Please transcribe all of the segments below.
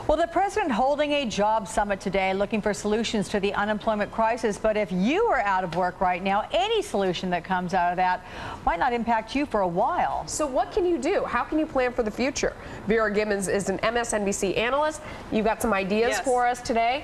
Well, the president holding a job summit today looking for solutions to the unemployment crisis. But if you are out of work right now, any solution that comes out of that might not impact you for a while. So what can you do? How can you plan for the future? Vera Gibbons is an MSNBC analyst. You've got some ideas for us today.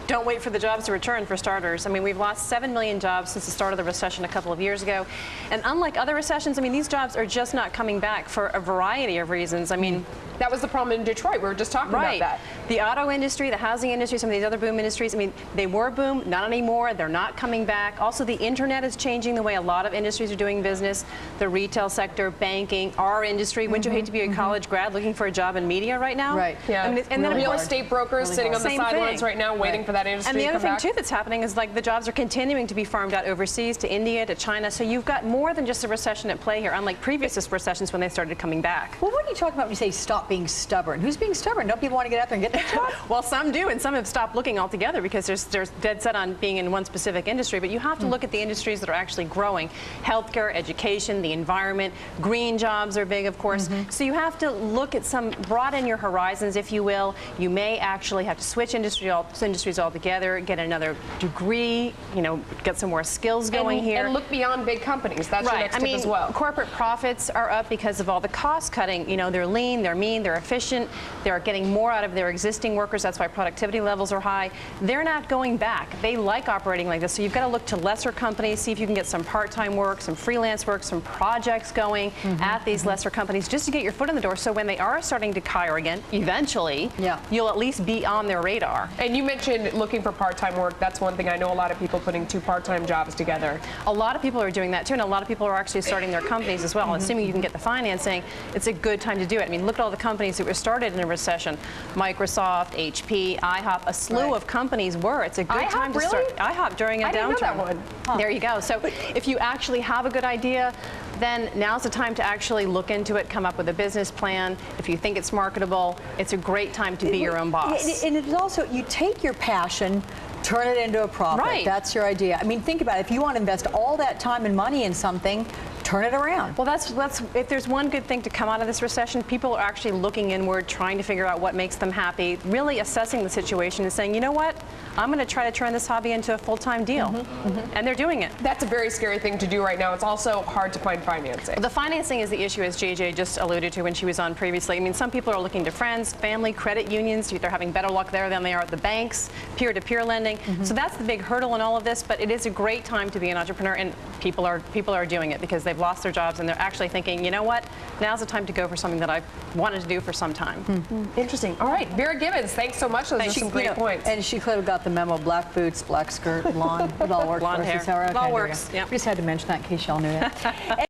Don't wait for the jobs to return, for starters. I mean, we've lost 7 million jobs since the start of the recession a couple of years ago. And unlike other recessions, I mean, these jobs are just not coming back for a variety of reasons. I mean, that was the problem in Detroit. We were just talking about that. The auto industry, the housing industry, some of these other boom industries, I mean, they were boom, not anymore. They're not coming back. Also, the internet is changing the way a lot of industries are doing business. The retail sector, banking, our industry. Wouldn't you hate to be a college grad looking for a job in media right now? Right. Yeah. I mean, and then real estate brokers sitting on the sidelines right now waiting for that industry to come back. And the other thing, too, that's happening is like the jobs are continuing to be farmed out overseas to India, to China. So you've got more than just a recession at play here, unlike previous recessions when they started coming back. Well, what are you talking about when you say stop being stubborn? Who's being stubborn? Don't people want to get out there and get that job? Well, some do, and some have stopped looking altogether because they're dead set on being in one specific industry. But you have to look at the industries that are actually growing. Healthcare, education, the environment, green jobs are big, of course. So you have to look at broaden your horizons, if you will. You may actually have to switch industries altogether, get another degree, you know, get some more skills going here. And look beyond big companies. That's your next tip as well. Corporate profits are up because of all the cost cutting. You know, they're lean, they're mean, they're efficient. They're getting more out of their existing workers. That's why productivity levels are high. They're not going back. They like operating like this. So you've got to look to lesser companies, see if you can get some part-time work, some freelance work, some projects going at these lesser companies just to get your foot in the door. So when they are starting to hire again, eventually, you'll at least be on their radar. And you mentioned looking for part-time work. That's one thing. I know a lot of people putting 2 part-time jobs together. A lot of people are doing that too, and a lot of people are actually starting their companies as well. Assuming you can get the financing, it's a good time to do it. I mean, look at all the companies that were started in a recession. Microsoft, HP, IHOP, a slew of companies were. It's a good time to start. IHOP during a downturn. I didn't know that one. There you go. So if you actually have a good idea, then now's the time to actually look into it, come up with a business plan. If you think it's marketable, it's a great time to be your own boss. And it's also, you take your passion, turn it into a profit. Right. That's your idea. I mean, think about it. If you want to invest all that time and money in something, turn it around. Well, that's if there's one good thing to come out of this recession, people are actually looking inward, trying to figure out what makes them happy, really assessing the situation and saying, you know what, I'm going to try to turn this hobby into a full-time deal. And they're doing it. That's a very scary thing to do right now. It's also hard to find financing. The financing is the issue, as JJ just alluded to when she was on previously. I mean, some people are looking to friends, family, credit unions. They're having better luck there than they are at the banks, peer-to-peer lending. So that's the big hurdle in all of this, but it is a great time to be an entrepreneur, and people are doing it because they've lost their jobs and they're actually thinking, you know what, now's the time to go for something that I've wanted to do for some time. Interesting. All right, Vera Gibbons, thanks so much. Those are some great points. And she clearly got the memo: black boots, black skirt, blonde. It all works. Blonde hair. It all works. We just had to mention that in case y'all knew that.